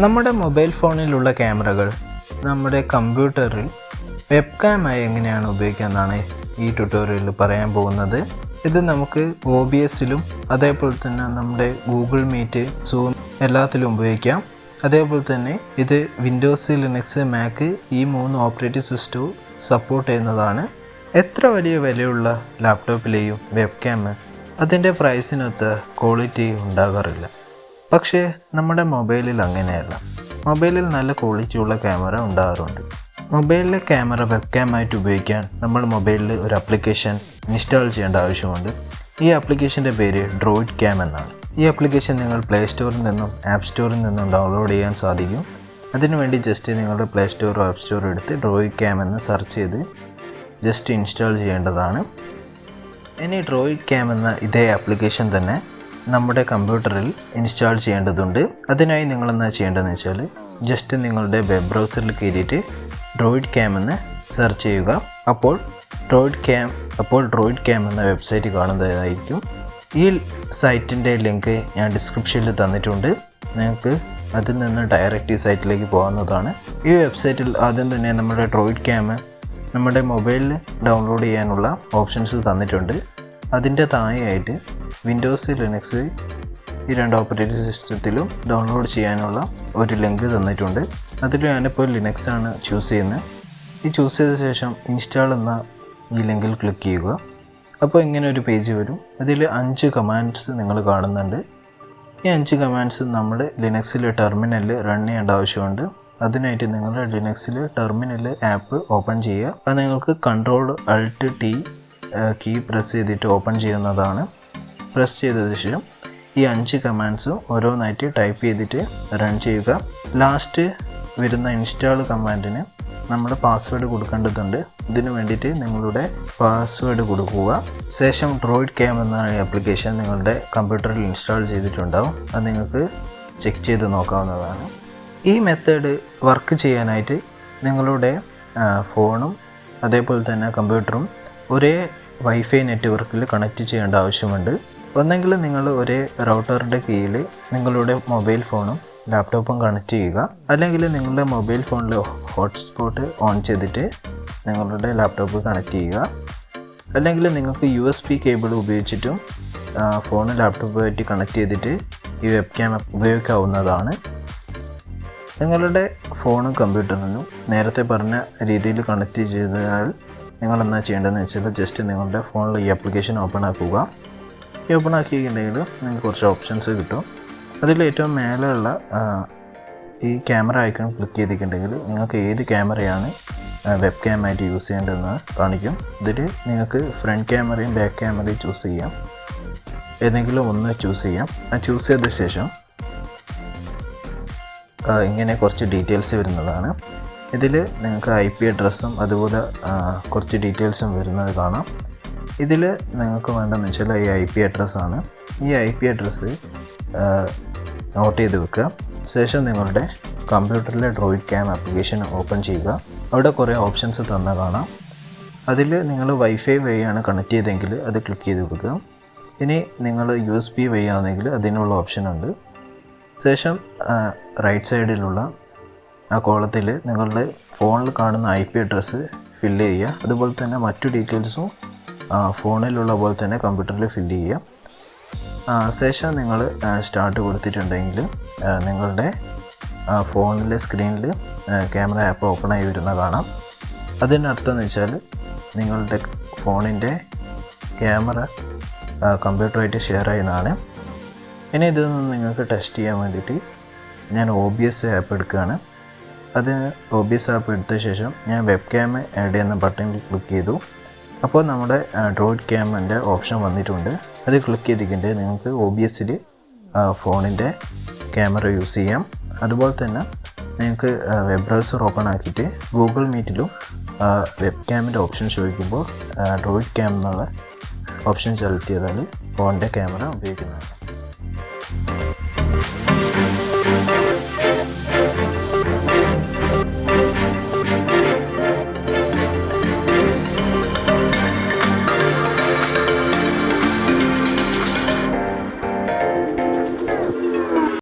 നമ്മുടെ മൊബൈൽ ഫോണിലുള്ള ക്യാമറകൾ നമ്മുടെ കമ്പ്യൂട്ടറിൽ വെബ്കാമായി എങ്ങനെയാണ് ഉപയോഗിക്കാമെന്നാണ് ഈ ട്യൂട്ടോറിയലിൽ പറയാൻ പോകുന്നത്. ഇത് നമുക്ക് OBSലും അതേപോലെ തന്നെ നമ്മുടെ ഗൂഗിൾ മീറ്റ്, സൂം എല്ലാത്തിലും ഉപയോഗിക്കാം. അതേപോലെ തന്നെ ഇത് വിൻഡോസ്, ലിനക്സ്, മാക് ഈ 3 ഓപ്പറേറ്റിംഗ് സിസ്റ്റവും സപ്പോർട്ട് ചെയ്യുന്നതാണ്. എത്ര വലിയ വിലയുള്ള ലാപ്ടോപ്പിലെയും വെബ്കാം അതിൻ്റെ പ്രൈസിനൊത്ത ക്വാളിറ്റി ഉണ്ടാകാറില്ല. പക്ഷേ നമ്മുടെ മൊബൈലിൽ അങ്ങനെയല്ല. മൊബൈലിൽ നല്ല ക്വാളിറ്റിയുള്ള ക്യാമറ ഉണ്ടാകാറുണ്ട്. മൊബൈലിലെ ക്യാമറ വെബ്കാമായിട്ട് ഉപയോഗിക്കാൻ നമ്മൾ മൊബൈലിൽ ഒരു ആപ്ലിക്കേഷൻ ഇൻസ്റ്റാൾ ചെയ്യേണ്ട ആവശ്യമുണ്ട്. ഈ ആപ്ലിക്കേഷൻ്റെ പേര് WEBCAM എന്നാണ്. ഈ ആപ്ലിക്കേഷൻ നിങ്ങൾ പ്ലേ സ്റ്റോറിൽ നിന്നും ആപ്പ് സ്റ്റോറിൽ നിന്നും ഡൗൺലോഡ് ചെയ്യാൻ സാധിക്കും. അതിനുവേണ്ടി ജസ്റ്റ് നിങ്ങളുടെ പ്ലേ സ്റ്റോറോ ആപ്പ് സ്റ്റോറോ എടുത്ത് WEBCAM എന്ന് സെർച്ച് ചെയ്ത് ജസ്റ്റ് ഇൻസ്റ്റാൾ ചെയ്യേണ്ടതാണ്. ഇനി WEBCAM എന്ന ഇതേ ആപ്ലിക്കേഷൻ തന്നെ നമ്മുടെ കമ്പ്യൂട്ടറിൽ ഇൻസ്റ്റാൾ ചെയ്യേണ്ടതുണ്ട്. അതിനായി നിങ്ങളെന്താ ചെയ്യേണ്ടതെന്ന് വെച്ചാൽ ജസ്റ്റ് നിങ്ങളുടെ വെബ് ബ്രൗസറിൽ കയറിയിട്ട് WEBCAM എന്ന് സെർച്ച് ചെയ്യുക. അപ്പോൾ WEBCAM എന്ന വെബ്സൈറ്റ് കാണുന്നതായിരിക്കും. ഈ സൈറ്റിൻ്റെ ലിങ്ക് ഞാൻ ഡിസ്ക്രിപ്ഷനിൽ തന്നിട്ടുണ്ട്. നിങ്ങൾക്ക് അതിൽ നിന്ന് ഡയറക്റ്റ് ഈ സൈറ്റിലേക്ക് പോകാവുന്നതാണ്. ഈ വെബ്സൈറ്റിൽ ആദ്യം തന്നെ നമ്മുടെ WEBCAM നമ്മുടെ മൊബൈലിൽ ഡൗൺലോഡ് ചെയ്യാനുള്ള ഓപ്ഷൻസ് തന്നിട്ടുണ്ട്. അതിൻ്റെ താഴെയായിട്ട് വിൻഡോസ്, ലിനക്സ് ഈ 2 ഓപ്പറേറ്റിംഗ് സിസ്റ്റത്തിലും ഡൗൺലോഡ് ചെയ്യാനുള്ള ഒരു ലിങ്ക് തന്നിട്ടുണ്ട്. അതിൽ ഞാനിപ്പോൾ ലിനക്സ് ആണ് ചൂസ് ചെയ്യുന്നത്. ഈ ചൂസ് ചെയ്ത ശേഷം ഇൻസ്റ്റാൾ എന്ന ഈ ലിങ്കിൽ ക്ലിക്ക് ചെയ്യുക. അപ്പോൾ ഇങ്ങനെ ഒരു പേജ് വരും. അതിൽ 5 കമാൻഡ്സ് നിങ്ങൾ കാണുന്നുണ്ട്. ഈ 5 കമാൻഡ്സ് നമ്മൾ ലിനക്സിൽ ടെർമിനലിൽ റൺ ചെയ്യേണ്ട ആവശ്യമുണ്ട്. അതിനായിട്ട് നിങ്ങൾ ലിനക്സിൽ ടെർമിനൽ ആപ്പ് ഓപ്പൺ ചെയ്യുക. അത് നിങ്ങൾക്ക് Ctrl+Alt+T കീ പ്രസ് ചെയ്തിട്ട് ഓപ്പൺ ചെയ്യുന്നതാണ്. പ്രസ് ചെയ്ത ശേഷം ഈ 5 കമാൻഡ്സും ഓരോന്നായിട്ട് ടൈപ്പ് ചെയ്തിട്ട് റൺ ചെയ്യുക. ലാസ്റ്റ് വരുന്ന ഇൻസ്റ്റാൾ കമാൻഡിന് നമ്മൾ പാസ്വേഡ് കൊടുക്കേണ്ടതുണ്ട്. ഇതിന് വേണ്ടിയിട്ട് നിങ്ങളുടെ പാസ്വേഡ് കൊടുക്കുക. ശേഷം WEBCAM എന്ന ആപ്ലിക്കേഷൻ നിങ്ങളുടെ കമ്പ്യൂട്ടറിൽ ഇൻസ്റ്റാൾ ചെയ്തിട്ടുണ്ടാവും. അത് നിങ്ങൾക്ക് ചെക്ക് ചെയ്ത് നോക്കാവുന്നതാണ്. ഈ മെത്തേഡ് വർക്ക് ചെയ്യാനായിട്ട് നിങ്ങളുടെ ഫോണും അതേപോലെ തന്നെ കമ്പ്യൂട്ടറും ഒരേ വൈഫൈ നെറ്റ്വർക്കിൽ കണക്റ്റ് ചെയ്യേണ്ട ആവശ്യമുണ്ട്. ഒന്നെങ്കിൽ നിങ്ങൾ ഒരേ റൗട്ടറിൻ്റെ കീഴിൽ നിങ്ങളുടെ മൊബൈൽ ഫോണും ലാപ്ടോപ്പും കണക്റ്റ് ചെയ്യുക. അല്ലെങ്കിൽ നിങ്ങളുടെ മൊബൈൽ ഫോണിൽ ഹോട്ട്സ്പോട്ട് ഓൺ ചെയ്തിട്ട് നിങ്ങളുടെ ലാപ്ടോപ്പ് കണക്റ്റ് ചെയ്യുക. അല്ലെങ്കിൽ നിങ്ങൾക്ക് USB കേബിൾ ഉപയോഗിച്ചിട്ടും ഫോണും ലാപ്ടോപ്പുമായിട്ട് കണക്റ്റ് ചെയ്തിട്ട് ഈ വെബ്കാം ഉപയോഗിക്കാവുന്നതാണ്. നിങ്ങളുടെ ഫോണും കമ്പ്യൂട്ടറിനും നേരത്തെ പറഞ്ഞ രീതിയിൽ കണക്റ്റ് ചെയ്താൽ നിങ്ങൾ എന്താ ചെയ്യേണ്ടതെന്ന് വെച്ചാൽ ജസ്റ്റ് നിങ്ങളുടെ ഫോണിൽ ഈ ആപ്ലിക്കേഷൻ ഓപ്പൺ ആക്കുക. ഈ ഓപ്പൺ ആക്കിയിട്ടുണ്ടെങ്കിൽ നിങ്ങൾക്ക് കുറച്ച് ഓപ്ഷൻസ് കിട്ടും. അതിൽ ഏറ്റവും മേലെയുള്ള ഈ ക്യാമറ ഐക്കൺ ക്ലിക്ക് ചെയ്തിട്ടുണ്ടെങ്കിൽ നിങ്ങൾക്ക് ഏത് ക്യാമറയാണ് വെബ്കാമായിട്ട് യൂസ് ചെയ്യേണ്ടതെന്ന് കാണിക്കും. ഇതിൽ നിങ്ങൾക്ക് ഫ്രണ്ട് ക്യാമറയും ബാക്ക് ക്യാമറയും ചൂസ് ചെയ്യാം. ഏതെങ്കിലും ഒന്ന് ചൂസ് ചെയ്യാം. ആ ചൂസ് ചെയ്ത ശേഷം ഇങ്ങനെ കുറച്ച് ഡീറ്റെയിൽസ് വരുന്നതാണ്. ഇതിൽ നിങ്ങൾക്ക് IP അഡ്രസ്സും അതുപോലെ കുറച്ച് ഡീറ്റെയിൽസും വരുന്നത് കാണാം. ഇതിൽ നിങ്ങൾക്ക് വേണ്ടതെന്ന് വെച്ചാൽ ഈ IP അഡ്രസ്സാണ്. ഈ IP അഡ്രസ്സ് നോട്ട് ചെയ്ത് വെക്കുക. ശേഷം നിങ്ങളുടെ കമ്പ്യൂട്ടറിലെ WEBCAM ആപ്ലിക്കേഷൻ ഓപ്പൺ ചെയ്യുക. അവിടെ കുറേ ഓപ്ഷൻസ് തന്ന കാണാം. അതിൽ നിങ്ങൾ വൈഫൈ വഴിയാണ് കണക്ട് ചെയ്തെങ്കിൽ അത് ക്ലിക്ക് ചെയ്ത് വെക്കുക. ഇനി നിങ്ങൾ USB വഴിയാണെങ്കിൽ അതിനുള്ള ഓപ്ഷനുണ്ട്. ശേഷം റൈറ്റ് സൈഡിലുള്ള ആ കോളത്തിൽ നിങ്ങളുടെ ഫോണിൽ കാണുന്ന IP അഡ്രസ്സ് ഫില്ല് ചെയ്യുക. അതുപോലെ തന്നെ മറ്റു ഡീറ്റെയിൽസും ഫോണിലുള്ള പോലെ തന്നെ കമ്പ്യൂട്ടറിൽ ഫില്ല് ചെയ്യുക. ശേഷം നിങ്ങൾ സ്റ്റാർട്ട് കൊടുത്തിട്ടുണ്ടെങ്കിൽ നിങ്ങളുടെ ഫോണിലെ സ്ക്രീനിൽ ക്യാമറ ആപ്പ് ഓപ്പണായി വരുന്ന കാണാം. അതിനർത്ഥം എന്ന് വെച്ചാൽ നിങ്ങളുടെ ഫോണിൻ്റെ ക്യാമറ കമ്പ്യൂട്ടറുമായിട്ട് ഷെയർ ചെയ്യുന്നതാണ്. ഇനി ഇതിൽ നിന്ന് നിങ്ങൾക്ക് ടെസ്റ്റ് ചെയ്യാൻ വേണ്ടിയിട്ട് ഞാൻ OBS ആപ്പ് എടുക്കുകയാണ്. അത് OBS ആപ്പ് എടുത്ത ശേഷം ഞാൻ വെബ്കാം ആഡ് ചെയ്യുന്ന ബട്ടണിൽ ക്ലിക്ക് ചെയ്തു. അപ്പോൾ നമ്മുടെ WEBCAMൻ്റെ ഓപ്ഷൻ വന്നിട്ടുണ്ട്. അത് ക്ലിക്ക് ചെയ്തിട്ടുണ്ടെങ്കിൽ നിങ്ങൾക്ക് OBSൽ ഫോണിൻ്റെ ക്യാമറ യൂസ് ചെയ്യാം. അതുപോലെ തന്നെ നിങ്ങൾക്ക് വെബ് ബ്രൗസർ ഓപ്പൺ ആക്കിയിട്ട് ഗൂഗിൾ മീറ്റിലും വെബ്കാമിൻ്റെ ഓപ്ഷൻ ചോദിക്കുമ്പോൾ WEBCAM എന്നുള്ള ഓപ്ഷൻ സെലക്ട് ചെയ്താൽ ഫോണിൻ്റെ ക്യാമറ ഉപയോഗിക്കുന്നതാണ്.